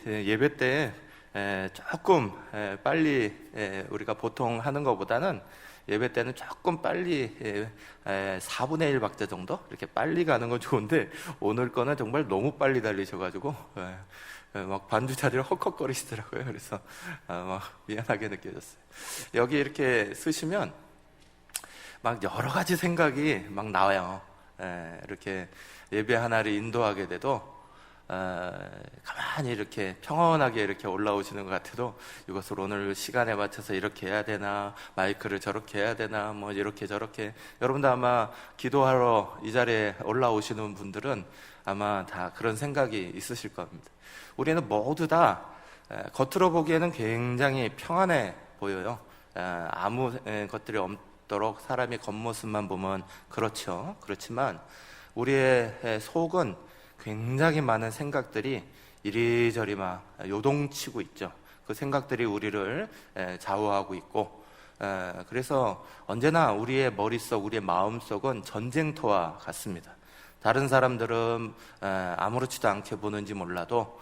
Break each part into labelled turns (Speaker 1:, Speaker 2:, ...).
Speaker 1: 예배 때 조금 빨리 우리가 보통 하는 것보다는 예배 때는 조금 빨리 4분의 1 박자 정도 이렇게 빨리 가는 건 좋은데 오늘 거는 정말 너무 빨리 달리셔가지고 막 반주 자리를 헉헉거리시더라고요. 그래서 막 미안하게 느껴졌어요. 여기 이렇게 쓰시면 막 여러 가지 생각이 막 나와요. 이렇게 예배 하나를 인도하게 돼도 가만히 이렇게 평온하게 이렇게 올라오시는 것 같아도 이것을 오늘 시간에 맞춰서 이렇게 해야 되나, 마이크를 저렇게 해야 되나, 뭐 이렇게 저렇게. 여러분도 아마 기도하러 이 자리에 올라오시는 분들은 아마 다 그런 생각이 있으실 겁니다. 우리는 모두 다 겉으로 보기에는 굉장히 평안해 보여요. 아무 것들이 없도록 사람의 겉모습만 보면 그렇죠. 그렇지만 우리의 속은 굉장히 많은 생각들이 이리저리 막 요동치고 있죠. 그 생각들이 우리를 좌우하고 있고, 그래서 언제나 우리의 머릿속, 우리의 마음속은 전쟁터와 같습니다. 다른 사람들은 아무렇지도 않게 보는지 몰라도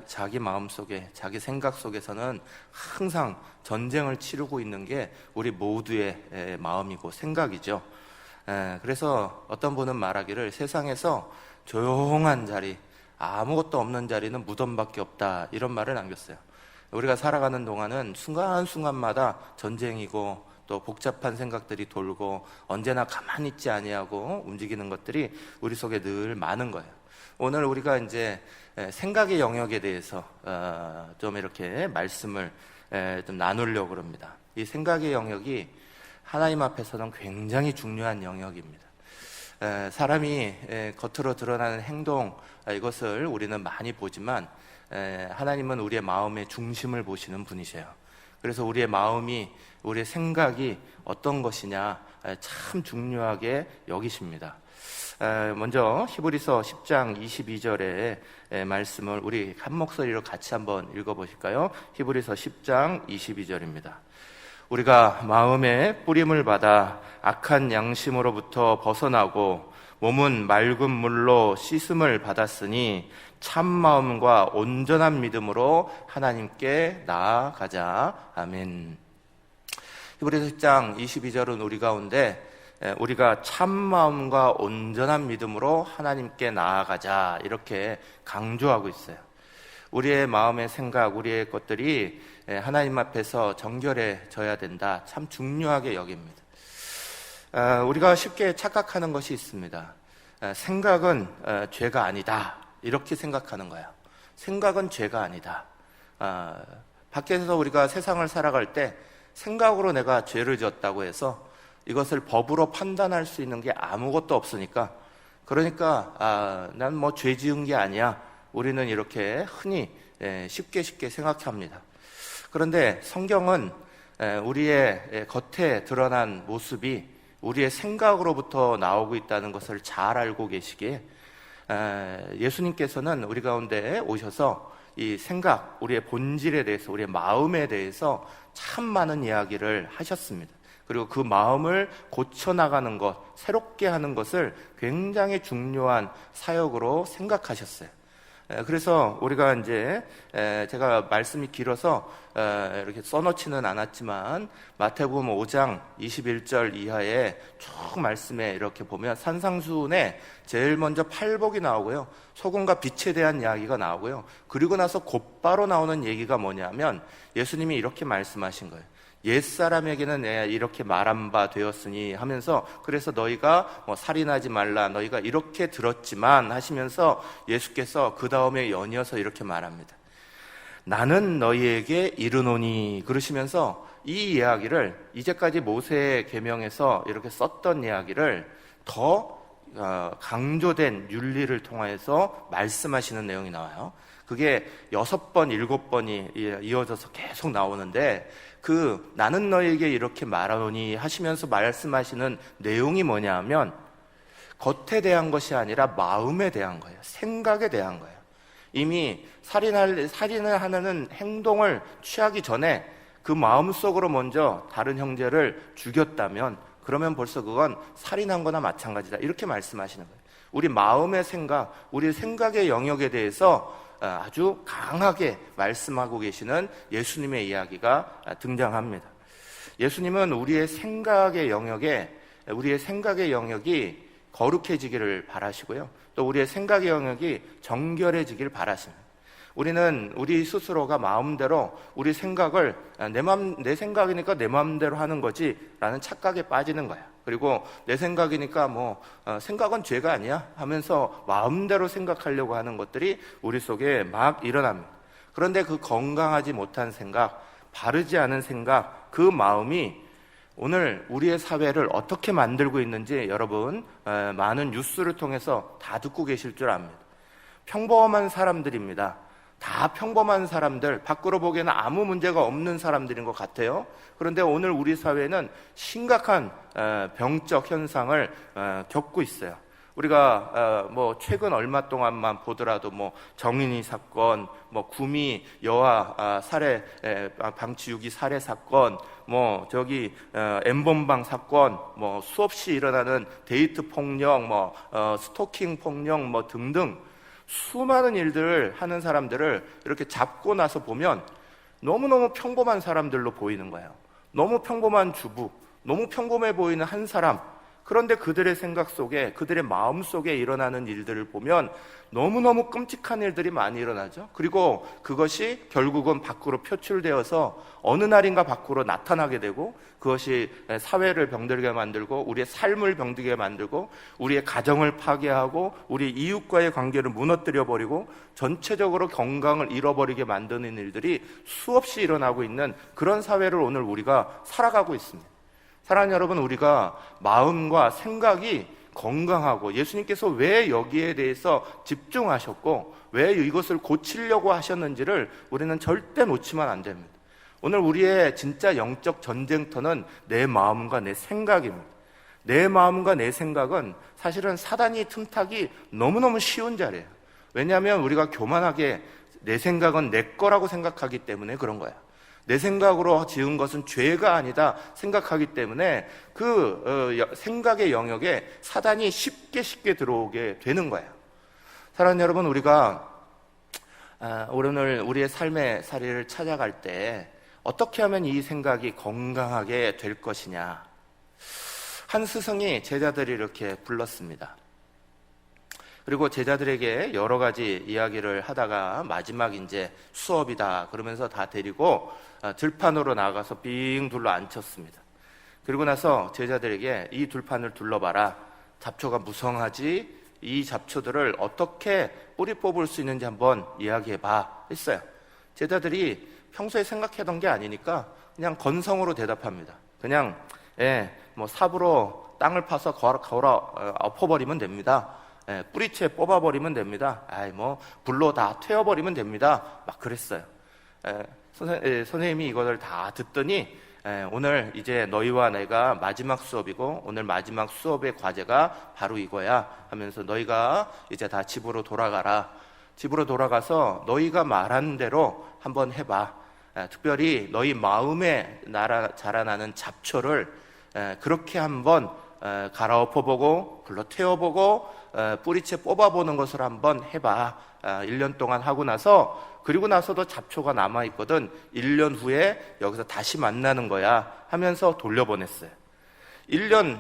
Speaker 1: 자기 마음속에, 자기 생각 속에서는 항상 전쟁을 치르고 있는 게 우리 모두의 마음이고 생각이죠. 그래서 어떤 분은 말하기를 세상에서 조용한 자리, 아무것도 없는 자리는 무덤밖에 없다, 이런 말을 남겼어요. 우리가 살아가는 동안은 순간순간마다 전쟁이고 또 복잡한 생각들이 돌고 언제나 가만히 있지 아니하고 움직이는 것들이 우리 속에 늘 많은 거예요. 오늘 우리가 이제 생각의 영역에 대해서 좀 이렇게 말씀을 좀 나누려고 합니다. 이 생각의 영역이 하나님 앞에서는 굉장히 중요한 영역입니다. 사람이 겉으로 드러나는 행동, 이것을 우리는 많이 보지만 하나님은 우리의 마음의 중심을 보시는 분이세요. 그래서 우리의 마음이, 우리의 생각이 어떤 것이냐 참 중요하게 여기십니다. 먼저 히브리서 10장 22절의 말씀을 우리 한 목소리로 같이 한번 읽어보실까요? 히브리서 10장 22절입니다. 우리가 마음의 뿌림을 받아 악한 양심으로부터 벗어나고 몸은 맑은 물로 씻음을 받았으니 참 마음과 온전한 믿음으로 하나님께 나아가자. 아멘. 히브리서 10장 22절은 우리 가운데 우리가 참 마음과 온전한 믿음으로 하나님께 나아가자, 이렇게 강조하고 있어요. 우리의 마음의 생각, 우리의 것들이 하나님 앞에서 정결해져야 된다, 참 중요하게 여깁니다. 우리가 쉽게 착각하는 것이 있습니다. 생각은 죄가 아니다, 이렇게 생각하는 거예요. 생각은 죄가 아니다. 밖에서 우리가 세상을 살아갈 때 생각으로 내가 죄를 지었다고 해서 이것을 법으로 판단할 수 있는 게 아무것도 없으니까, 그러니까 난 뭐 죄 지은 게 아니야, 우리는 이렇게 흔히 쉽게 생각합니다. 그런데 성경은 우리의 겉에 드러난 모습이 우리의 생각으로부터 나오고 있다는 것을 잘 알고 계시기에 예수님께서는 우리 가운데 오셔서 이 생각, 우리의 본질에 대해서, 우리의 마음에 대해서 참 많은 이야기를 하셨습니다. 그리고 그 마음을 고쳐나가는 것, 새롭게 하는 것을 굉장히 중요한 사역으로 생각하셨어요. 그래서 우리가 이제 제가 말씀이 길어서 이렇게 써놓지는 않았지만 마태복음 5장 21절 이하에 쭉 말씀에 이렇게 보면 산상수훈에 제일 먼저 팔복이 나오고요, 소금과 빛에 대한 이야기가 나오고요, 그리고 나서 곧바로 나오는 얘기가 뭐냐면 예수님이 이렇게 말씀하신 거예요. 옛사람에게는 내가 이렇게 말한 바 되었으니 하면서, 그래서 너희가 살인하지 말라, 너희가 이렇게 들었지만 하시면서 예수께서 그 다음에 연이어서 이렇게 말합니다. 나는 너희에게 이르노니, 그러시면서 이 이야기를, 이제까지 모세의 계명에서 이렇게 썼던 이야기를 더 강조된 윤리를 통해서 말씀하시는 내용이 나와요. 그게 6번, 7번이 이어져서 계속 나오는데, 그 나는 너에게 이렇게 말하노니 하시면서 말씀하시는 내용이 뭐냐 하면 겉에 대한 것이 아니라 마음에 대한 거예요. 생각에 대한 거예요. 이미 살인을 하는 행동을 취하기 전에 그 마음속으로 먼저 다른 형제를 죽였다면 그러면 벌써 그건 살인한 거나 마찬가지다, 이렇게 말씀하시는 거예요. 우리 마음의 생각, 우리 생각의 영역에 대해서 아주 강하게 말씀하고 계시는 예수님의 이야기가 등장합니다. 예수님은 우리의 생각의 영역이 거룩해지기를 바라시고요. 또 우리의 생각의 영역이 정결해지기를 바라십니다. 우리는 우리 스스로가 마음대로 우리 생각을 내 생각이니까 내 마음대로 하는 거지 라는 착각에 빠지는 거야. 그리고 내 생각이니까 생각은 죄가 아니야 하면서 마음대로 생각하려고 하는 것들이 우리 속에 막 일어납니다. 그런데 그 건강하지 못한 생각, 바르지 않은 생각, 그 마음이 오늘 우리의 사회를 어떻게 만들고 있는지 여러분 많은 뉴스를 통해서 다 듣고 계실 줄 압니다. 평범한 사람들입니다. 다 평범한 사람들, 밖으로 보기에는 아무 문제가 없는 사람들인 것 같아요. 그런데 오늘 우리 사회는 심각한 병적 현상을 겪고 있어요. 우리가 최근 얼마 동안만 보더라도 정인이 사건, 구미 여아 살해 방치 유기 살해 사건, N번방 사건, 수없이 일어나는 데이트 폭력, 스토킹 폭력 등등 수많은 일들을 하는 사람들을 이렇게 잡고 나서 보면 너무너무 평범한 사람들로 보이는 거예요. 너무 평범한 주부, 너무 평범해 보이는 한 사람. 그런데 그들의 생각 속에, 그들의 마음 속에 일어나는 일들을 보면 너무너무 끔찍한 일들이 많이 일어나죠. 그리고 그것이 결국은 밖으로 표출되어서 어느 날인가 밖으로 나타나게 되고, 그것이 사회를 병들게 만들고 우리의 삶을 병들게 만들고 우리의 가정을 파괴하고 우리 이웃과의 관계를 무너뜨려 버리고 전체적으로 건강을 잃어버리게 만드는 일들이 수없이 일어나고 있는 그런 사회를 오늘 우리가 살아가고 있습니다. 사랑하는 여러분, 우리가 마음과 생각이 건강하고 예수님께서 왜 여기에 대해서 집중하셨고 왜 이것을 고치려고 하셨는지를 우리는 절대 놓치면 안 됩니다. 오늘 우리의 진짜 영적 전쟁터는 내 마음과 내 생각입니다. 내 마음과 내 생각은 사실은 사단이 틈타기 너무너무 쉬운 자리예요. 왜냐하면 우리가 교만하게 내 생각은 내 거라고 생각하기 때문에 그런 거야. 내 생각으로 지은 것은 죄가 아니다 생각하기 때문에 생각의 영역에 사단이 쉽게 들어오게 되는 거예요. 사랑하는 여러분, 우리가 오늘 우리의 삶의 자리를 찾아갈 때 어떻게 하면 이 생각이 건강하게 될 것이냐. 한 스승이 제자들이 이렇게 불렀습니다. 그리고 제자들에게 여러 가지 이야기를 하다가 마지막 이제 수업이다 그러면서 다 데리고 들판으로 나가서 빙 둘러 앉혔습니다. 그리고 나서 제자들에게 이 들판을 둘러봐라. 잡초가 무성하지? 이 잡초들을 어떻게 뿌리 뽑을 수 있는지 한번 이야기해봐 했어요. 제자들이 평소에 생각하던 게 아니니까 그냥 건성으로 대답합니다. 그냥 삽으로 땅을 파서 걸어 엎어버리면 됩니다. 뿌리채 뽑아버리면 됩니다. 불로 다 태워버리면 됩니다. 막 그랬어요. 선생님이 이것을 다 듣더니 오늘 이제 너희와 내가 마지막 수업이고 오늘 마지막 수업의 과제가 바로 이거야 하면서 너희가 이제 다 집으로 돌아가라. 집으로 돌아가서 너희가 말한 대로 한번 해봐. 특별히 너희 마음에 자라나는 잡초를 그렇게 한번 갈아엎어보고 불러 태워보고 뿌리채 뽑아보는 것을 한번 해봐. 1년 동안 하고 나서 그리고 나서도 잡초가 남아있거든. 1년 후에 여기서 다시 만나는 거야 하면서 돌려보냈어요. 1년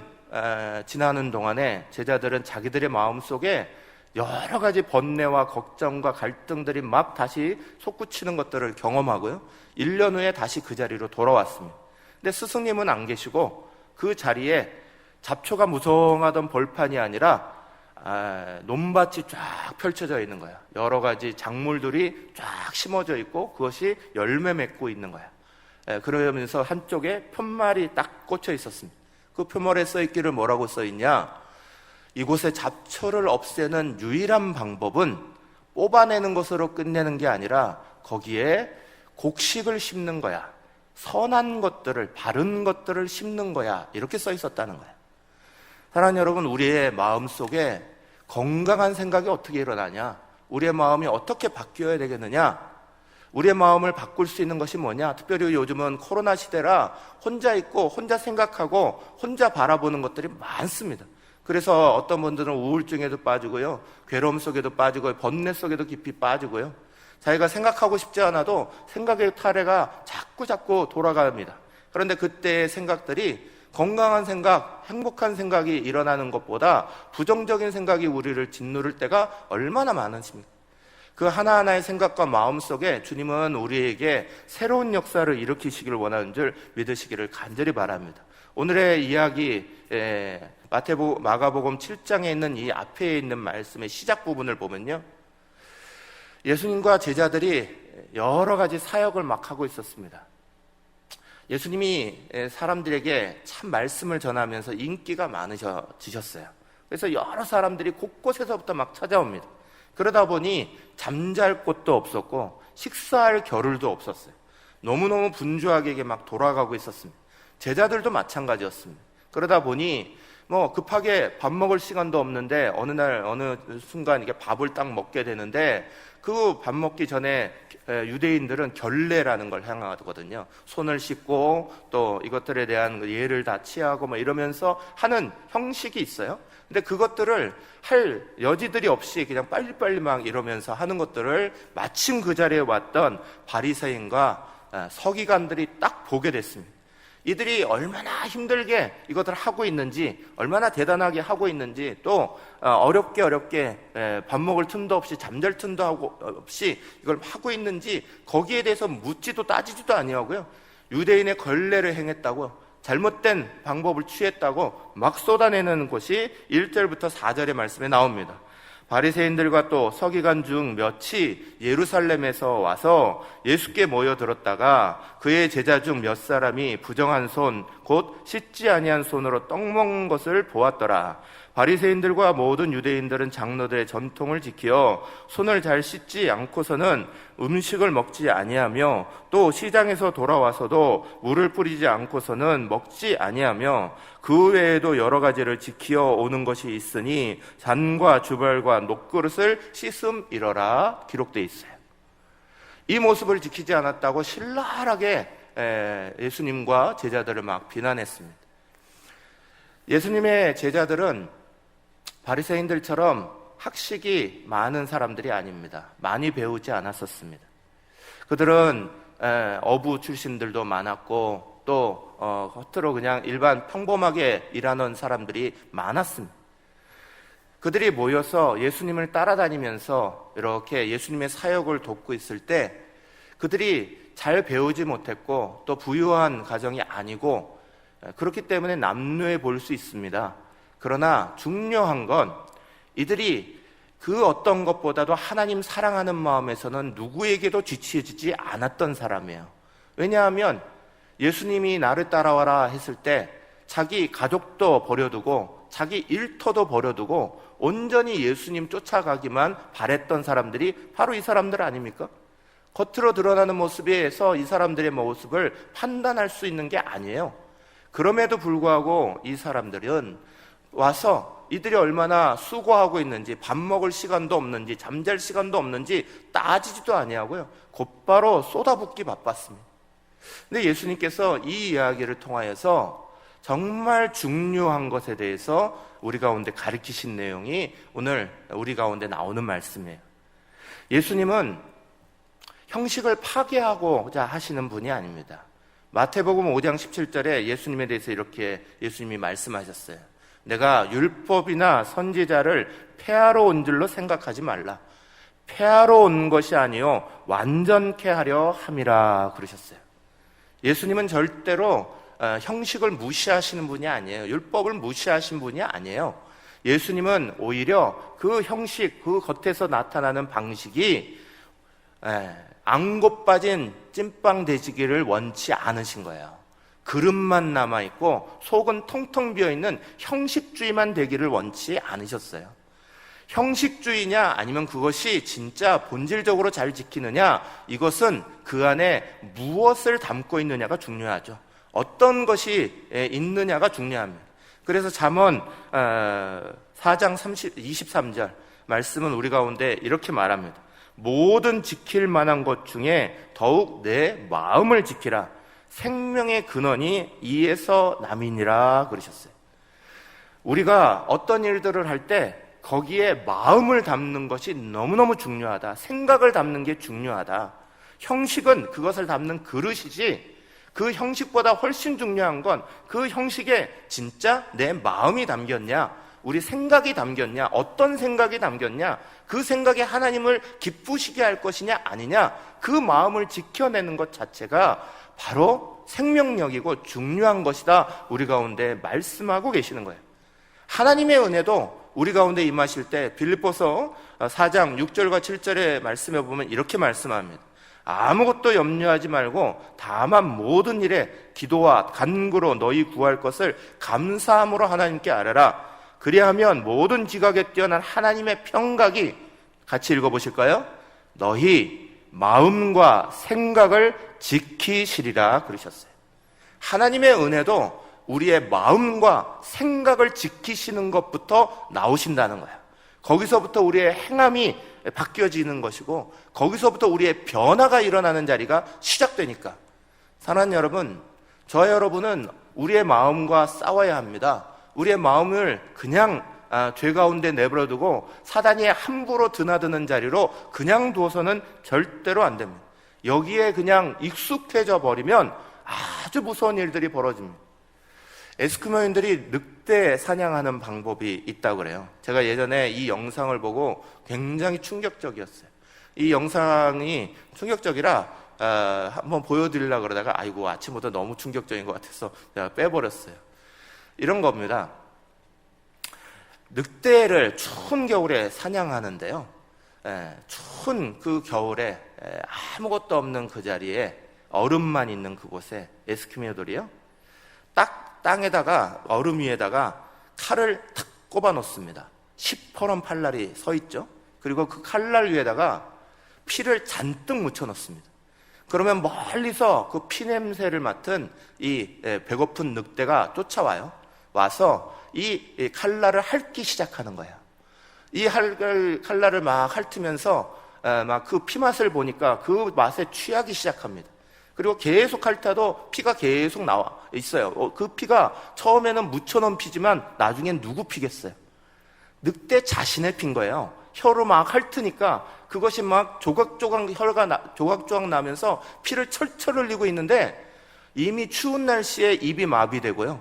Speaker 1: 지나는 동안에 제자들은 자기들의 마음속에 여러 가지 번뇌와 걱정과 갈등들이 막 다시 솟구치는 것들을 경험하고요. 1년 후에 다시 그 자리로 돌아왔습니다. 근데 스승님은 안 계시고 그 자리에 잡초가 무성하던 벌판이 아니라 논밭이 쫙 펼쳐져 있는 거야. 여러 가지 작물들이 쫙 심어져 있고 그것이 열매 맺고 있는 거야. 그러면서 한쪽에 편말이 딱 꽂혀 있었습니다. 그 편말에 써있기를 뭐라고 써있냐? 이곳에 잡초를 없애는 유일한 방법은 뽑아내는 것으로 끝내는 게 아니라 거기에 곡식을 심는 거야. 선한 것들을, 바른 것들을 심는 거야. 이렇게 써 있었다는 거야. 사랑하는 여러분, 우리의 마음속에 건강한 생각이 어떻게 일어나냐? 우리의 마음이 어떻게 바뀌어야 되겠느냐? 우리의 마음을 바꿀 수 있는 것이 뭐냐? 특별히 요즘은 코로나 시대라 혼자 있고 혼자 생각하고 혼자 바라보는 것들이 많습니다. 그래서 어떤 분들은 우울증에도 빠지고요, 괴로움 속에도 빠지고 번뇌 속에도 깊이 빠지고요. 자기가 생각하고 싶지 않아도 생각의 타래가 자꾸 돌아갑니다. 그런데 그때의 생각들이 건강한 생각, 행복한 생각이 일어나는 것보다 부정적인 생각이 우리를 짓누를 때가 얼마나 많으십니까? 그 하나하나의 생각과 마음 속에 주님은 우리에게 새로운 역사를 일으키시기를 원하는 줄 믿으시기를 간절히 바랍니다. 오늘의 이야기, 마가복음 7장에 있는 이 앞에 있는 말씀의 시작 부분을 보면요, 예수님과 제자들이 여러 가지 사역을 막 하고 있었습니다. 예수님이 사람들에게 참 말씀을 전하면서 인기가 많으셔지셨어요. 그래서 여러 사람들이 곳곳에서부터 막 찾아옵니다. 그러다 보니 잠잘 곳도 없었고 식사할 겨를도 없었어요. 너무너무 분주하게 막 돌아가고 있었습니다. 제자들도 마찬가지였습니다. 그러다 보니 급하게 밥 먹을 시간도 없는데 어느 순간 이게 밥을 딱 먹게 되는데, 그 밥 먹기 전에 유대인들은 결례라는 걸 행하거든요. 손을 씻고 또 이것들에 대한 예를 다 취하고 이러면서 하는 형식이 있어요. 근데 그것들을 할 여지들이 없이 그냥 빨리빨리 막 이러면서 하는 것들을 마침 그 자리에 왔던 바리새인과 서기관들이 딱 보게 됐습니다. 이들이 얼마나 힘들게 이것들을 하고 있는지, 얼마나 대단하게 하고 있는지, 또 어렵게 밥 먹을 틈도 없이 잠잘 틈도 없이 이걸 하고 있는지 거기에 대해서 묻지도 따지지도 아니하고요, 유대인의 걸례를 행했다고, 잘못된 방법을 취했다고 막 쏟아내는 것이 1절부터 4절의 말씀에 나옵니다. 바리새인들과 또 서기관 중 몇이 예루살렘에서 와서 예수께 모여들었다가 그의 제자 중 몇 사람이 부정한 손, 곧 씻지 아니한 손으로 떡 먹는 것을 보았더라. 바리새인들과 모든 유대인들은 장로들의 전통을 지켜 손을 잘 씻지 않고서는 음식을 먹지 아니하며, 또 시장에서 돌아와서도 물을 뿌리지 않고서는 먹지 아니하며, 그 외에도 여러 가지를 지키어 오는 것이 있으니 잔과 주벌과 녹그릇을 씻음이러라 기록되어 있어요. 이 모습을 지키지 않았다고 신랄하게 예수님과 제자들을 막 비난했습니다. 예수님의 제자들은 바리새인들처럼 학식이 많은 사람들이 아닙니다. 많이 배우지 않았었습니다. 그들은 어부 출신들도 많았고, 또 겉으로 그냥 일반 평범하게 일하는 사람들이 많았습니다. 그들이 모여서 예수님을 따라다니면서 이렇게 예수님의 사역을 돕고 있을 때, 그들이 잘 배우지 못했고 또 부유한 가정이 아니고 그렇기 때문에 남루해 보일 수 있습니다. 그러나 중요한 건 이들이 그 어떤 것보다도 하나님 사랑하는 마음에서는 누구에게도 지치지 않았던 사람이에요. 왜냐하면 예수님이 나를 따라와라 했을 때 자기 가족도 버려두고 자기 일터도 버려두고 온전히 예수님 쫓아가기만 바랬던 사람들이 바로 이 사람들 아닙니까? 겉으로 드러나는 모습에서 이 사람들의 모습을 판단할 수 있는 게 아니에요. 그럼에도 불구하고 이 사람들은 와서 이들이 얼마나 수고하고 있는지, 밥 먹을 시간도 없는지, 잠잘 시간도 없는지 따지지도 아니하고요, 곧바로 쏟아붓기 바빴습니다. 근데 예수님께서 이 이야기를 통하여서 정말 중요한 것에 대해서 우리 가운데 가르치신 내용이 오늘 우리 가운데 나오는 말씀이에요. 예수님은 형식을 파괴하고자 하시는 분이 아닙니다. 마태복음 5장 17절에 예수님에 대해서 이렇게 예수님이 말씀하셨어요. 내가 율법이나 선지자를 폐하러 온 줄로 생각하지 말라. 폐하러 온 것이 아니요 완전케 하려 함이라 그러셨어요. 예수님은 절대로 형식을 무시하시는 분이 아니에요. 율법을 무시하신 분이 아니에요. 예수님은 오히려 그 형식, 그 겉에서 나타나는 방식이 앙고 빠진 찐빵 되시기를 원치 않으신 거예요. 그릇만 남아있고 속은 텅텅 비어있는 형식주의만 되기를 원치 않으셨어요. 형식주의냐 아니면 그것이 진짜 본질적으로 잘 지키느냐, 이것은 그 안에 무엇을 담고 있느냐가 중요하죠. 어떤 것이 있느냐가 중요합니다. 그래서 잠언 4장 23절 말씀은 우리 가운데 이렇게 말합니다. 모든 지킬 만한 것 중에 더욱 내 마음을 지키라. 생명의 근원이 이에서 남이니라 그러셨어요. 우리가 어떤 일들을 할 때 거기에 마음을 담는 것이 너무너무 중요하다. 생각을 담는 게 중요하다. 형식은 그것을 담는 그릇이지 그 형식보다 훨씬 중요한 건 그 형식에 진짜 내 마음이 담겼냐, 우리 생각이 담겼냐, 어떤 생각이 담겼냐, 그 생각이 하나님을 기쁘시게 할 것이냐 아니냐, 그 마음을 지켜내는 것 자체가 바로 생명력이고 중요한 것이다. 우리 가운데 말씀하고 계시는 거예요. 하나님의 은혜도 우리 가운데 임하실 때 빌립보서 4장 6절과 7절의 말씀에 보면 이렇게 말씀합니다. 아무것도 염려하지 말고 다만 모든 일에 기도와 간구로 너희 구할 것을 감사함으로 하나님께 아뢰라. 그리하면 모든 지각에 뛰어난 하나님의 평각이, 같이 읽어보실까요? 너희 마음과 생각을 지키시리라 그러셨어요. 하나님의 은혜도 우리의 마음과 생각을 지키시는 것부터 나오신다는 거예요. 거기서부터 우리의 행함이 바뀌어지는 것이고 거기서부터 우리의 변화가 일어나는 자리가 시작되니까, 사랑하는 여러분, 저 여러분은 우리의 마음과 싸워야 합니다. 우리의 마음을 그냥 죄 가운데 내버려두고 사단이 함부로 드나드는 자리로 그냥 두어서는 절대로 안 됩니다. 여기에 그냥 익숙해져 버리면 아주 무서운 일들이 벌어집니다. 에스키모인들이 늑대 사냥하는 방법이 있다고 그래요. 제가 예전에 이 영상을 보고 굉장히 충격적이었어요. 이 영상이 충격적이라 한번 보여드리려고 그러다가 아이고 아침부터 너무 충격적인 것 같아서 제가 빼버렸어요. 이런 겁니다. 늑대를 추운 겨울에 사냥하는데요, 추운 그 겨울에 아무것도 없는 그 자리에 얼음만 있는 그곳에 에스키모들이요, 딱 땅에다가 얼음 위에다가 칼을 탁 꼽아 놓습니다. 시퍼런 팔날이 서 있죠. 그리고 그 칼날 위에다가 피를 잔뜩 묻혀 놓습니다. 그러면 멀리서 그 피 냄새를 맡은 이 배고픈 늑대가 쫓아와요. 와서 이 칼날을 핥기 시작하는 거예요. 이 칼날을 막 핥으면서 막 그 피 맛을 보니까 그 맛에 취하기 시작합니다. 그리고 계속 핥아도 피가 계속 나와 있어요. 그 피가 처음에는 묻혀놓은 피지만 나중엔 누구 피겠어요? 늑대 자신의 피인 거예요. 혀로 막 핥으니까 그것이 막 조각조각 혀가 조각조각 나면서 피를 철철 흘리고 있는데 이미 추운 날씨에 입이 마비되고요,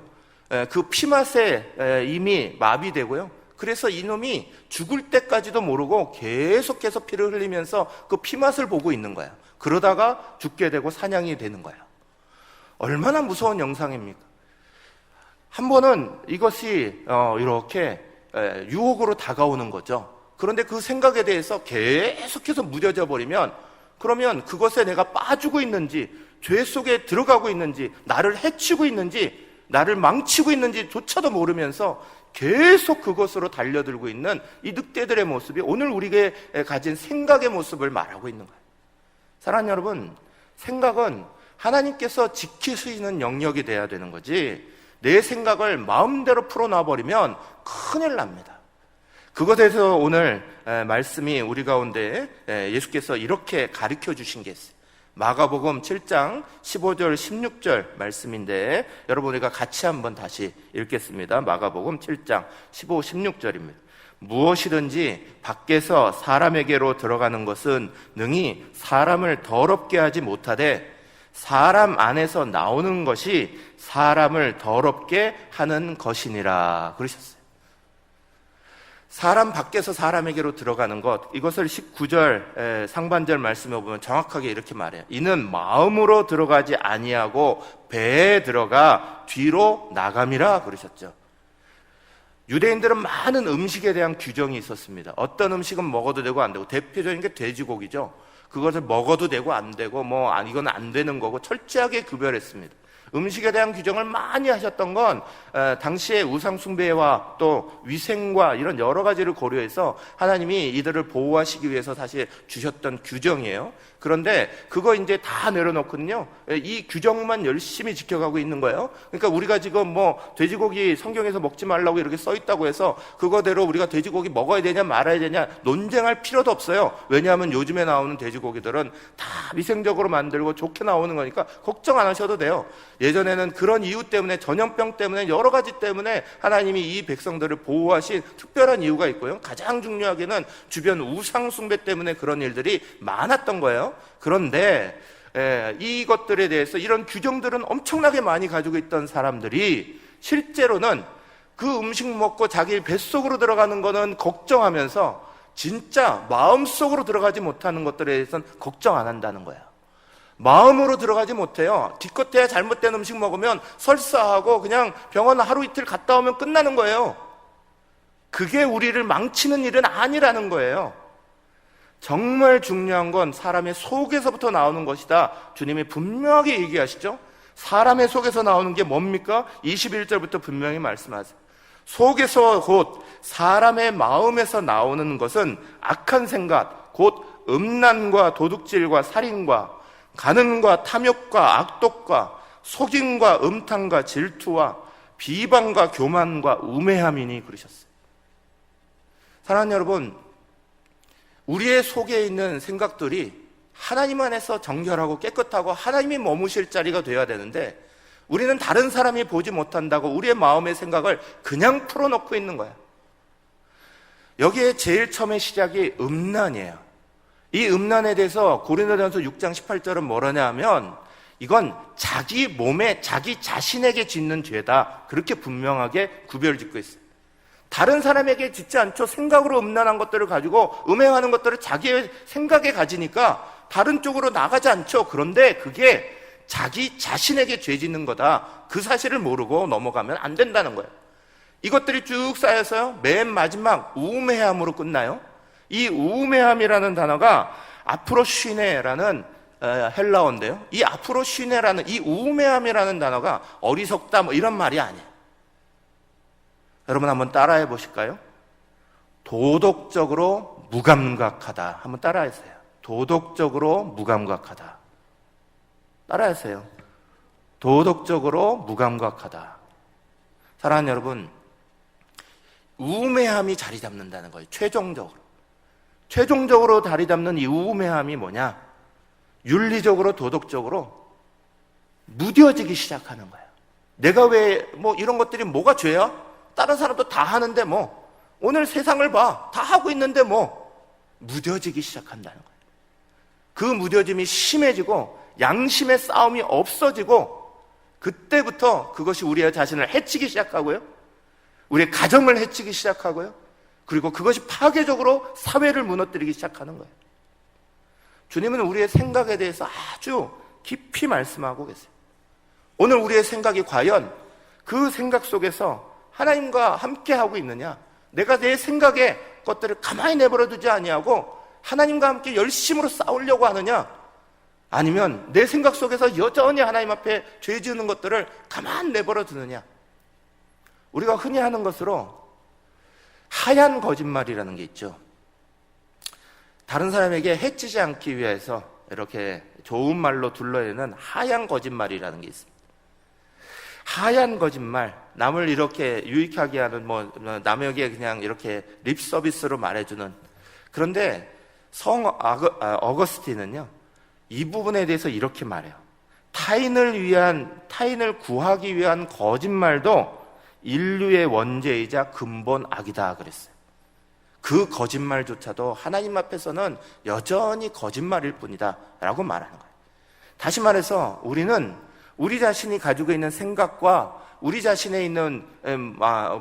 Speaker 1: 그 피맛에 이미 마비되고요. 그래서 이놈이 죽을 때까지도 모르고 계속해서 피를 흘리면서 그 피맛을 보고 있는 거예요. 그러다가 죽게 되고 사냥이 되는 거예요. 얼마나 무서운 영상입니까? 한 번은 이것이 이렇게 유혹으로 다가오는 거죠. 그런데 그 생각에 대해서 계속해서 무뎌져 버리면, 그러면 그것에 내가 빠지고 있는지, 죄 속에 들어가고 있는지, 나를 해치고 있는지, 나를 망치고 있는지조차도 모르면서 계속 그것으로 달려들고 있는 이 늑대들의 모습이 오늘 우리가 가진 생각의 모습을 말하고 있는 거예요. 사랑하는 여러분, 생각은 하나님께서 지키시는 영역이 돼야 되는 거지, 내 생각을 마음대로 풀어놔버리면 큰일 납니다. 그것에 대해서 오늘 말씀이 우리 가운데 예수께서 이렇게 가르쳐 주신 게 있어요. 마가복음 7장 15절 16절 말씀인데 여러분 우리가 같이 한번 다시 읽겠습니다. 마가복음 7장 15, 16절입니다. 무엇이든지 밖에서 사람에게로 들어가는 것은 능히 사람을 더럽게 하지 못하되 사람 안에서 나오는 것이 사람을 더럽게 하는 것이니라 그러셨어요. 사람 밖에서 사람에게로 들어가는 것, 이것을 19절 상반절 말씀에 보면 정확하게 이렇게 말해요. 이는 마음으로 들어가지 아니하고 배에 들어가 뒤로 나감이라 그러셨죠. 유대인들은 많은 음식에 대한 규정이 있었습니다. 어떤 음식은 먹어도 되고 안 되고, 대표적인 게 돼지고기죠. 그것을 먹어도 되고 안 되고 이건 안 되는 거고 철저하게 구별했습니다. 음식에 대한 규정을 많이 하셨던 건 당시의 우상 숭배와 또 위생과 이런 여러 가지를 고려해서 하나님이 이들을 보호하시기 위해서 사실 주셨던 규정이에요. 그런데 그거 이제 다 내려놓거든요. 이 규정만 열심히 지켜가고 있는 거예요. 그러니까 우리가 지금 돼지고기 성경에서 먹지 말라고 이렇게 써 있다고 해서 그거대로 우리가 돼지고기 먹어야 되냐 말아야 되냐 논쟁할 필요도 없어요. 왜냐하면 요즘에 나오는 돼지고기들은 다 위생적으로 만들고 좋게 나오는 거니까 걱정 안 하셔도 돼요. 예전에는 그런 이유 때문에, 전염병 때문에, 여러 가지 때문에 하나님이 이 백성들을 보호하신 특별한 이유가 있고요. 가장 중요하게는 주변 우상 숭배 때문에 그런 일들이 많았던 거예요. 그런데 이것들에 대해서 이런 규정들은 엄청나게 많이 가지고 있던 사람들이 실제로는 그 음식 먹고 자기 뱃속으로 들어가는 거는 걱정하면서 진짜 마음속으로 들어가지 못하는 것들에 대해서는 걱정 안 한다는 거예요. 마음으로 들어가지 못해요. 기껏해야 잘못된 음식 먹으면 설사하고 그냥 병원 하루 이틀 갔다 오면 끝나는 거예요. 그게 우리를 망치는 일은 아니라는 거예요. 정말 중요한 건 사람의 속에서부터 나오는 것이다. 주님이 분명하게 얘기하시죠. 사람의 속에서 나오는 게 뭡니까? 21절부터 분명히 말씀하세요. 속에서 곧 사람의 마음에서 나오는 것은 악한 생각, 곧 음란과 도둑질과 살인과 간음과 탐욕과 악독과 속임과 음탕과 질투와 비방과 교만과 우매함이니 그러셨어요. 사랑하는 여러분, 우리의 속에 있는 생각들이 하나님 안에서 정결하고 깨끗하고 하나님이 머무실 자리가 되어야 되는데 우리는 다른 사람이 보지 못한다고 우리의 마음의 생각을 그냥 풀어놓고 있는 거야. 여기에 제일 처음에 시작이 음란이에요. 이 음란에 대해서 고린도전서 6장 18절은 뭐라냐 하면 이건 자기 몸에 자기 자신에게 짓는 죄다. 그렇게 분명하게 구별짓고 있어요. 다른 사람에게 짓지 않죠. 생각으로 음란한 것들을 가지고 음행하는 것들을 자기의 생각에 가지니까 다른 쪽으로 나가지 않죠. 그런데 그게 자기 자신에게 죄 짓는 거다. 그 사실을 모르고 넘어가면 안 된다는 거예요. 이것들이 쭉 쌓여서요. 맨 마지막 우매함으로 끝나요. 이 우매함이라는 단어가 아프로시네라는 헬라어인데요. 이 아프로시네라는 이 우매함이라는 단어가 어리석다 뭐 이런 말이 아니에요. 여러분 한번 따라해 보실까요? 도덕적으로 무감각하다. 한번 따라하세요. 도덕적으로 무감각하다. 따라하세요. 도덕적으로 무감각하다. 사랑하는 여러분, 우매함이 자리 잡는다는 거예요. 최종적으로 자리 잡는 이 우매함이 뭐냐? 윤리적으로 도덕적으로 무뎌지기 시작하는 거예요. 내가 왜 뭐 이런 것들이 뭐가 죄야? 다른 사람도 다 하는데 뭐 오늘 세상을 봐. 다 하고 있는데 뭐 무뎌지기 시작한다는 거예요. 그 무뎌짐이 심해지고 양심의 싸움이 없어지고 그때부터 그것이 우리의 자신을 해치기 시작하고요. 우리의 가정을 해치기 시작하고요. 그리고 그것이 파괴적으로 사회를 무너뜨리기 시작하는 거예요. 주님은 우리의 생각에 대해서 아주 깊이 말씀하고 계세요. 오늘 우리의 생각이 과연 그 생각 속에서 하나님과 함께하고 있느냐? 내가 내 생각의 것들을 가만히 내버려 두지 아니하고 하나님과 함께 열심으로 싸우려고 하느냐? 아니면 내 생각 속에서 여전히 하나님 앞에 죄 지는 것들을 가만 내버려 두느냐? 우리가 흔히 하는 것으로 하얀 거짓말이라는 게 있죠. 다른 사람에게 해치지 않기 위해서 이렇게 좋은 말로 둘러내는 하얀 거짓말이라는 게 있습니다. 하얀 거짓말, 남을 이렇게 유익하게 하는 남에게 그냥 이렇게 립 서비스로 말해주는. 그런데 어거스틴은요, 이 부분에 대해서 이렇게 말해요. 타인을 구하기 위한 거짓말도 인류의 원죄이자 근본 악이다 그랬어요. 그 거짓말조차도 하나님 앞에서는 여전히 거짓말일 뿐이다 라고 말하는 거예요. 다시 말해서 우리는 우리 자신이 가지고 있는 생각과 우리 자신의 있는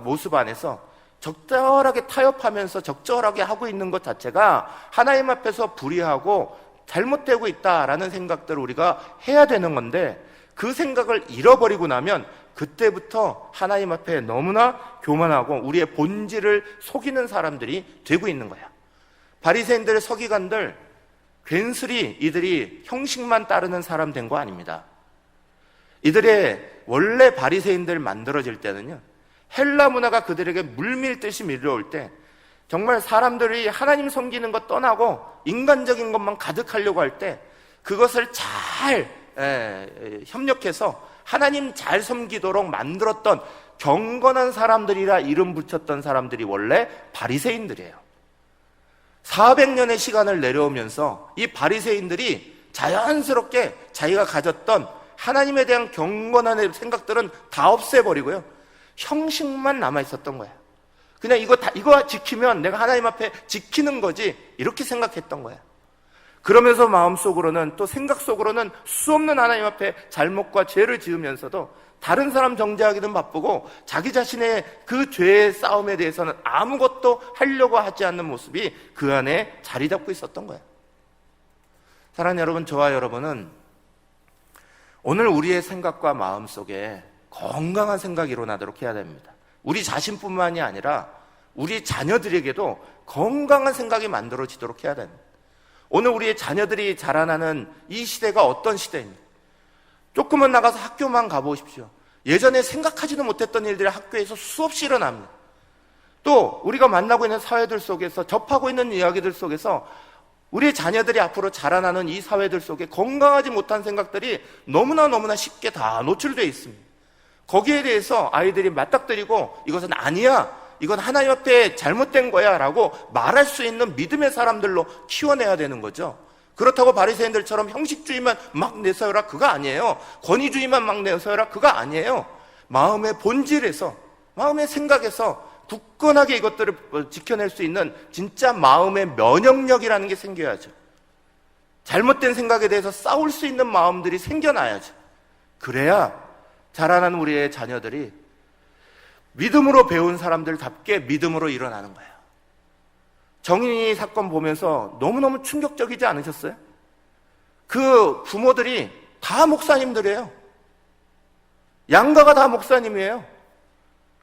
Speaker 1: 모습 안에서 적절하게 타협하면서 적절하게 하고 있는 것 자체가 하나님 앞에서 불의하고 잘못되고 있다라는 생각들을 우리가 해야 되는 건데 그 생각을 잃어버리고 나면 그때부터 하나님 앞에 너무나 교만하고 우리의 본질을 속이는 사람들이 되고 있는 거야. 바리새인들, 서기관들 괜스레 이들이 형식만 따르는 사람 된 거 아닙니다. 이들의 원래 바리새인들 만들어질 때는요, 헬라 문화가 그들에게 물밀듯이 밀려올 때 정말 사람들이 하나님 섬기는 것 떠나고 인간적인 것만 가득하려고 할 때 그것을 잘 협력해서 하나님 잘 섬기도록 만들었던 경건한 사람들이라 이름 붙였던 사람들이 원래 바리새인들이에요. 400년의 시간을 내려오면서 이 바리새인들이 자연스럽게 자기가 가졌던 하나님에 대한 경건한 생각들은 다 없애버리고요, 형식만 남아 있었던 거예요. 그냥 이거 지키면 내가 하나님 앞에 지키는 거지, 이렇게 생각했던 거예요. 그러면서 마음속으로는, 또 생각 속으로는 수없는 하나님 앞에 잘못과 죄를 지으면서도 다른 사람 정죄하기는 바쁘고 자기 자신의 그 죄의 싸움에 대해서는 아무것도 하려고 하지 않는 모습이 그 안에 자리 잡고 있었던 거예요. 사랑하는 여러분, 저와 여러분은 오늘 우리의 생각과 마음 속에 건강한 생각이 일어나도록 해야 됩니다. 우리 자신뿐만이 아니라 우리 자녀들에게도 건강한 생각이 만들어지도록 해야 됩니다. 오늘 우리의 자녀들이 자라나는 이 시대가 어떤 시대입니까? 조금은 나가서 학교만 가보십시오. 예전에 생각하지도 못했던 일들이 학교에서 수없이 일어납니다. 또 우리가 만나고 있는 사회들 속에서, 접하고 있는 이야기들 속에서 우리의 자녀들이 앞으로 자라나는 이 사회들 속에 건강하지 못한 생각들이 너무나 쉽게 다 노출되어 있습니다. 거기에 대해서 아이들이 맞닥뜨리고 이것은 아니야, 이건 하나님 앞에 잘못된 거야 라고 말할 수 있는 믿음의 사람들로 키워내야 되는 거죠. 그렇다고 바리새인들처럼 형식주의만 막 내세워라, 그거 아니에요. 권위주의만 막 내세워라, 그거 아니에요. 마음의 본질에서, 마음의 생각에서 굳건하게 이것들을 지켜낼 수 있는 진짜 마음의 면역력이라는 게 생겨야죠. 잘못된 생각에 대해서 싸울 수 있는 마음들이 생겨나야죠. 그래야 자라나는 우리의 자녀들이 믿음으로 배운 사람들답게 믿음으로 일어나는 거예요. 정인이 사건 보면서 너무너무 충격적이지 않으셨어요? 그 부모들이 다 목사님들이에요. 양가가 다 목사님이에요.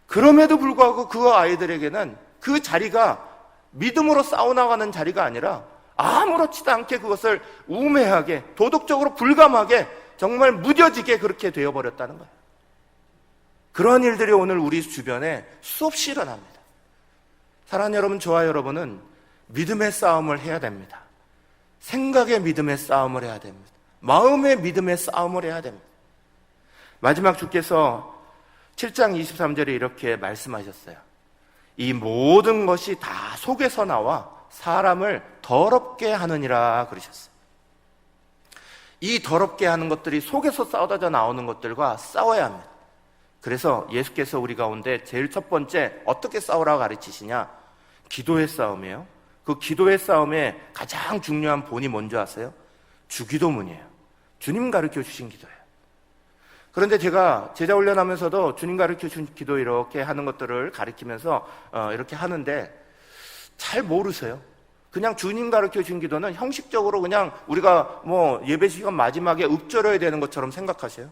Speaker 1: 그럼에도 불구하고 그 아이들에게는 그 자리가 믿음으로 싸워나가는 자리가 아니라 아무렇지도 않게 그것을 우매하게, 도덕적으로 불감하게, 정말 무뎌지게 그렇게 되어버렸다는 거예요. 그런 일들이 오늘 우리 주변에 수없이 일어납니다. 사랑하는 여러분, 저와 여러분은 믿음의 싸움을 해야 됩니다. 생각의 믿음의 싸움을 해야 됩니다. 마음의 믿음의 싸움을 해야 됩니다. 마지막 주께서 7장 23절에 이렇게 말씀하셨어요. 이 모든 것이 다 속에서 나와 사람을 더럽게 하느니라 그러셨어요. 이 더럽게 하는 것들이 속에서 쏟아져 나오는 것들과 싸워야 합니다. 그래서 예수께서 우리 가운데 제일 첫 번째 어떻게 싸우라고 가르치시냐? 기도의 싸움이에요. 그 기도의 싸움에 가장 중요한 본이 뭔지 아세요? 주기도문이에요. 주님 가르쳐 주신 기도예요. 그런데 제가 제자 훈련하면서도 주님 가르쳐 준 기도 이렇게 하는 것들을 가르치면서 이렇게 하는데 잘 모르세요. 그냥 주님 가르쳐 준 기도는 형식적으로 그냥 우리가 뭐 예배 시간 마지막에 읊조려야 되는 것처럼 생각하세요.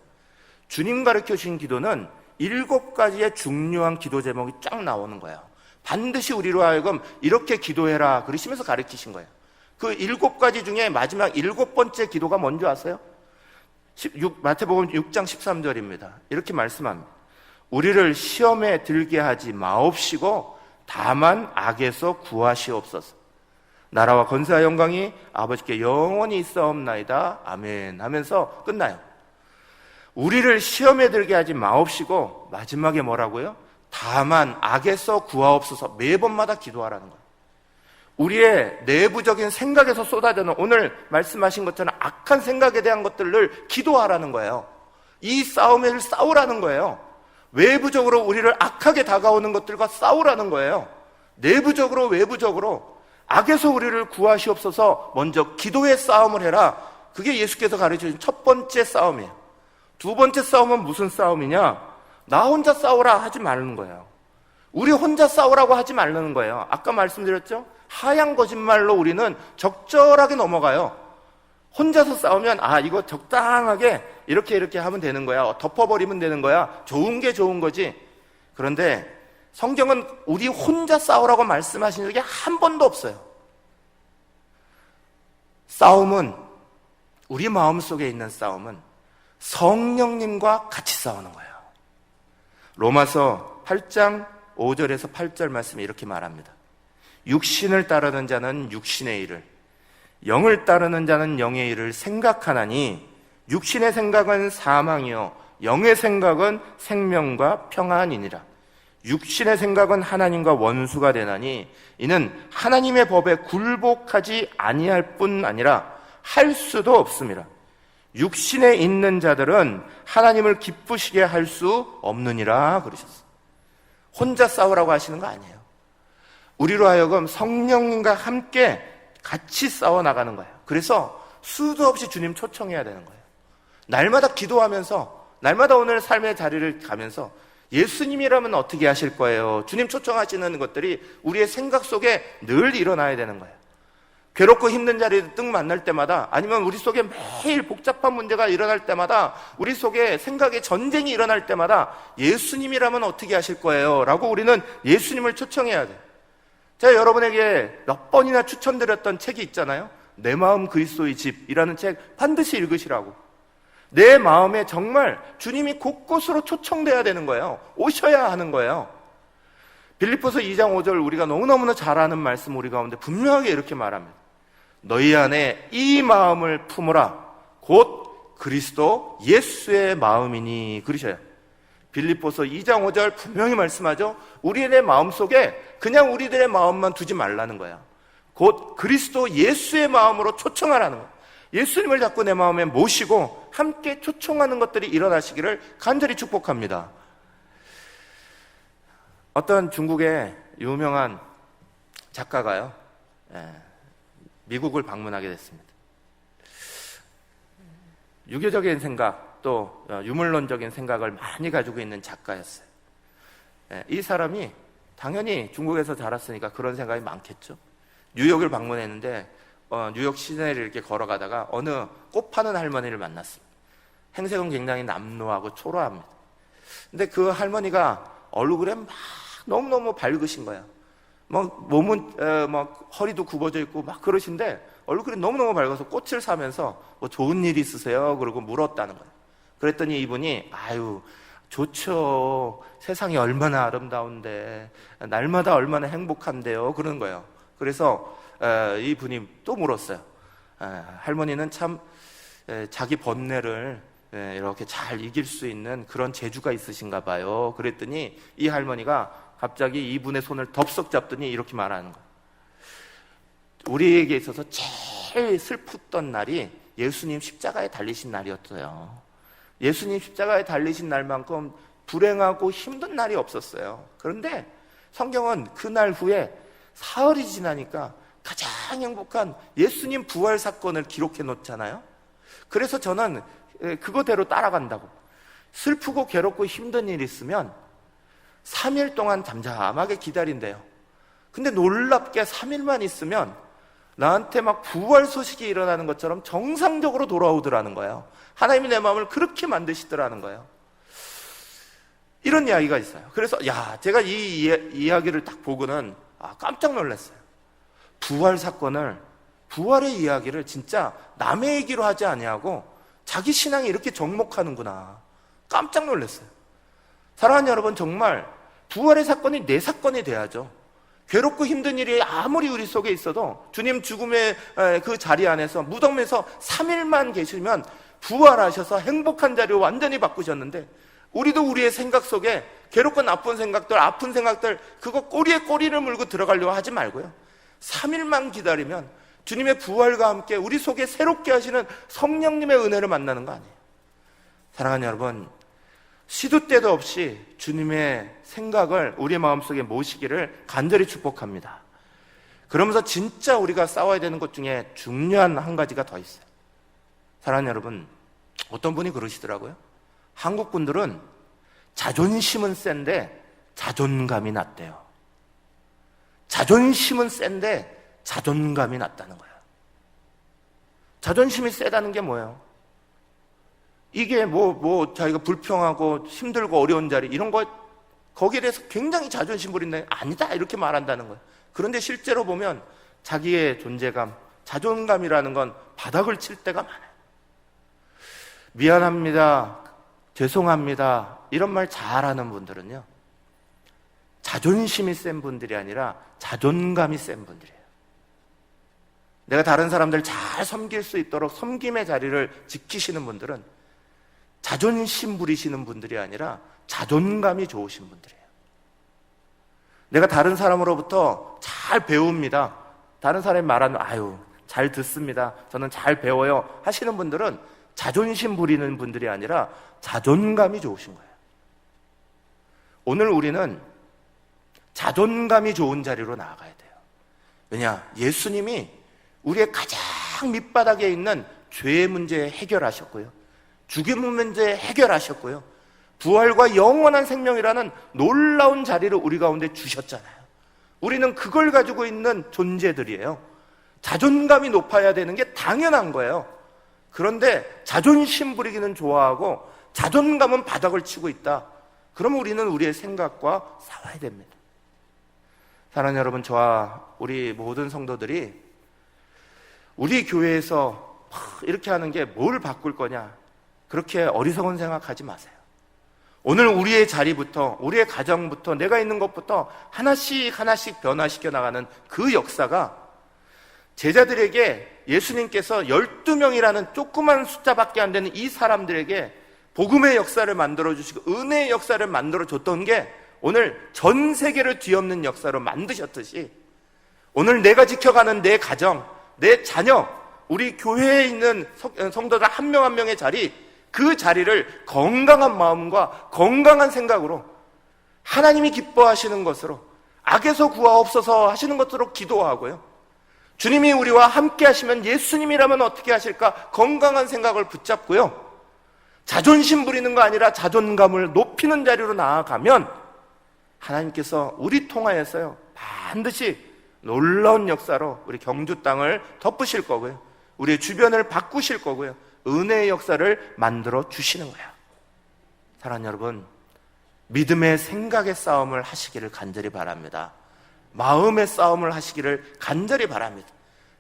Speaker 1: 주님 가르쳐 주신 기도는 7가지의 중요한 기도 제목이 쫙 나오는 거예요. 반드시 우리로 하여금 이렇게 기도해라 그러시면서 가르치신 거예요. 그 7가지 중에 마지막 7번째 기도가 뭔지 아세요? 마태복음 6장 13절입니다. 이렇게 말씀합니다. 우리를 시험에 들게 하지 마옵시고 다만 악에서 구하시옵소서. 나라와 권세와 영광이 아버지께 영원히 있사옵나이다. 아멘 하면서 끝나요. 우리를 시험에 들게 하지 마옵시고 마지막에 뭐라고요? 다만 악에서 구하옵소서. 매번마다 기도하라는 거예요. 우리의 내부적인 생각에서 쏟아지는, 오늘 말씀하신 것처럼 악한 생각에 대한 것들을 기도하라는 거예요. 이 싸움을 싸우라는 거예요. 외부적으로 우리를 악하게 다가오는 것들과 싸우라는 거예요. 내부적으로 외부적으로 악에서 우리를 구하시옵소서. 먼저 기도의 싸움을 해라. 그게 예수께서 가르쳐주신 첫 번째 싸움이에요. 두 번째 싸움은 무슨 싸움이냐? 나 혼자 싸우라 하지 말는 거예요. 우리 혼자 싸우라고 하지 말는 거예요. 아까 말씀드렸죠? 하얀 거짓말로 우리는 적절하게 넘어가요. 혼자서 싸우면 이거 적당하게 이렇게 하면 되는 거야. 덮어버리면 되는 거야. 좋은 게 좋은 거지. 그런데 성경은 우리 혼자 싸우라고 말씀하신 적이 한 번도 없어요. 싸움은, 우리 마음속에 있는 싸움은 성령님과 같이 싸우는 거예요. 로마서 8장 5절에서 8절 말씀이 이렇게 말합니다. 육신을 따르는 자는 육신의 일을, 영을 따르는 자는 영의 일을 생각하나니 육신의 생각은 사망이요 영의 생각은 생명과 평안이니라. 육신의 생각은 하나님과 원수가 되나니 이는 하나님의 법에 굴복하지 아니할 뿐 아니라 할 수도 없음이라. 육신에 있는 자들은 하나님을 기쁘시게 할 수 없느니라 그러셨어요. 혼자 싸우라고 하시는 거 아니에요. 우리로 하여금 성령님과 함께 같이 싸워나가는 거예요. 그래서 수도 없이 주님 초청해야 되는 거예요. 날마다 기도하면서, 날마다 오늘 삶의 자리를 가면서 예수님이라면 어떻게 하실 거예요? 주님 초청하시는 것들이 우리의 생각 속에 늘 일어나야 되는 거예요. 괴롭고 힘든 자리에 뜩 만날 때마다, 아니면 우리 속에 매일 복잡한 문제가 일어날 때마다, 우리 속에 생각의 전쟁이 일어날 때마다 예수님이라면 어떻게 하실 거예요? 라고 우리는 예수님을 초청해야 돼요. 제가 여러분에게 몇 번이나 추천드렸던 책이 있잖아요. 내 마음 그리스도의 집이라는 책 반드시 읽으시라고. 내 마음에 정말 주님이 곳곳으로 초청돼야 되는 거예요. 오셔야 하는 거예요. 빌립보서 2장 5절 우리가 너무너무나 잘 아는 말씀 우리 가운데 분명하게 이렇게 말합니다. 너희 안에 이 마음을 품으라. 곧 그리스도 예수의 마음이니. 그러셔요. 빌립보서 2장 5절 분명히 말씀하죠. 우리들의 마음속에 그냥 우리들의 마음만 두지 말라는 거야. 곧 그리스도 예수의 마음으로 초청하라는 거야. 예수님을 자꾸 내 마음에 모시고 함께 초청하는 것들이 일어나시기를 간절히 축복합니다. 어떤 중국의 유명한 작가가요, 미국을 방문하게 됐습니다. 유교적인 생각, 또 유물론적인 생각을 많이 가지고 있는 작가였어요. 이 사람이 당연히 중국에서 자랐으니까 그런 생각이 많겠죠. 뉴욕을 방문했는데 뉴욕 시내를 이렇게 걸어가다가 어느 꽃 파는 할머니를 만났습니다. 행색은 굉장히 남노하고 초라합니다. 근데 그 할머니가 얼굴에 막 너무너무 밝으신 거야. 막 몸은 막 허리도 굽어져 있고 막 그러신데 얼굴이 너무너무 밝아서 꽃을 사면서 뭐 좋은 일 있으세요? 그러고 물었다는 거예요. 그랬더니 이분이 아유 좋죠. 세상이 얼마나 아름다운데 날마다 얼마나 행복한데요. 그러는 거예요. 그래서 이분이 또 물었어요. 할머니는 참 자기 번뇌를 이렇게 잘 이길 수 있는 그런 재주가 있으신가 봐요. 그랬더니 이 할머니가 갑자기 이분의 손을 덥석 잡더니 이렇게 말하는 거예요. 우리에게 있어서 제일 슬펐던 날이 예수님 십자가에 달리신 날이었어요. 예수님 십자가에 달리신 날만큼 불행하고 힘든 날이 없었어요. 그런데 성경은 그 날 후에 사흘이 지나니까 가장 행복한 예수님 부활 사건을 기록해 놓잖아요. 그래서 저는 그거대로 따라간다고. 슬프고 괴롭고 힘든 일이 있으면 3일 동안 잠잠하게 기다린대요. 근데 놀랍게 3일만 있으면 나한테 막 부활 소식이 일어나는 것처럼 정상적으로 돌아오더라는 거예요. 하나님이 내 마음을 그렇게 만드시더라는 거예요. 이런 이야기가 있어요. 그래서 제가 이 이야기를 딱 보고는 깜짝 놀랐어요. 부활 사건을, 부활의 이야기를 진짜 남의 얘기로 하지 아니하고 자기 신앙에 이렇게 접목하는구나. 깜짝 놀랐어요. 사랑하는 여러분, 정말 부활의 사건이 내 사건이 돼야죠. 괴롭고 힘든 일이 아무리 우리 속에 있어도 주님 죽음의 그 자리 안에서 무덤에서 3일만 계시면 부활하셔서 행복한 자리로 완전히 바꾸셨는데, 우리도 우리의 생각 속에 괴롭고 나쁜 생각들, 아픈 생각들, 그거 꼬리에 꼬리를 물고 들어가려고 하지 말고요, 3일만 기다리면 주님의 부활과 함께 우리 속에 새롭게 하시는 성령님의 은혜를 만나는 거 아니에요. 사랑하는 여러분, 시도 때도 없이 주님의 생각을 우리의 마음속에 모시기를 간절히 축복합니다. 그러면서 진짜 우리가 싸워야 되는 것 중에 중요한 한 가지가 더 있어요. 사랑하는 여러분, 어떤 분이 그러시더라고요. 한국 분들은 자존심은 센데 자존감이 낮대요. 자존심은 센데 자존감이 낮다는 거예요. 자존심이 세다는 게 뭐예요? 이게 자기가 불평하고 힘들고 어려운 자리, 이런 거, 거기에 대해서 굉장히 자존심 부린다. 아니다, 이렇게 말한다는 거예요. 그런데 실제로 보면 자기의 존재감, 자존감이라는 건 바닥을 칠 때가 많아요. 미안합니다, 죄송합니다, 이런 말 잘하는 분들은요, 자존심이 센 분들이 아니라 자존감이 센 분들이에요. 내가 다른 사람들 잘 섬길 수 있도록 섬김의 자리를 지키시는 분들은 자존심 부리시는 분들이 아니라 자존감이 좋으신 분들이에요. 내가 다른 사람으로부터 잘 배웁니다, 다른 사람이 말하면 잘 듣습니다, 저는 잘 배워요 하시는 분들은 자존심 부리는 분들이 아니라 자존감이 좋으신 거예요. 오늘 우리는 자존감이 좋은 자리로 나아가야 돼요. 왜냐? 예수님이 우리의 가장 밑바닥에 있는 죄의 문제 해결하셨고요, 죽음의 문제 해결하셨고요, 부활과 영원한 생명이라는 놀라운 자리를 우리 가운데 주셨잖아요. 우리는 그걸 가지고 있는 존재들이에요. 자존감이 높아야 되는 게 당연한 거예요. 그런데 자존심 부리기는 좋아하고 자존감은 바닥을 치고 있다. 그러면 우리는 우리의 생각과 싸워야 됩니다. 사랑하는 여러분, 저와 우리 모든 성도들이 우리 교회에서 이렇게 하는 게 뭘 바꿀 거냐, 그렇게 어리석은 생각하지 마세요. 오늘 우리의 자리부터, 우리의 가정부터, 내가 있는 것부터 하나씩 하나씩 변화시켜 나가는 그 역사가 제자들에게 예수님께서 12명이라는 조그만 숫자밖에 안 되는 이 사람들에게 복음의 역사를 만들어주시고 은혜의 역사를 만들어줬던 게 오늘 전 세계를 뒤엎는 역사로 만드셨듯이, 오늘 내가 지켜가는 내 가정, 내 자녀, 우리 교회에 있는 성도들 한 명 한 명의 자리, 그 자리를 건강한 마음과 건강한 생각으로, 하나님이 기뻐하시는 것으로, 악에서 구하옵소서 하시는 것으로 기도하고요, 주님이 우리와 함께 하시면 예수님이라면 어떻게 하실까 건강한 생각을 붙잡고요, 자존심 부리는 거 아니라 자존감을 높이는 자리로 나아가면 하나님께서 우리 통하여서요 반드시 놀라운 역사로 우리 경주 땅을 덮으실 거고요, 우리의 주변을 바꾸실 거고요, 은혜의 역사를 만들어 주시는 거예요. 사랑하는 여러분, 믿음의 생각의 싸움을 하시기를 간절히 바랍니다. 마음의 싸움을 하시기를 간절히 바랍니다.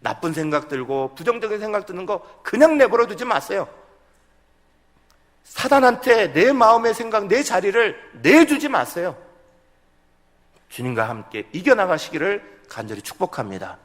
Speaker 1: 나쁜 생각 들고 부정적인 생각 드는 거 그냥 내버려 두지 마세요. 사단한테 내 마음의 생각, 내 자리를 내주지 마세요. 주님과 함께 이겨나가시기를 간절히 축복합니다.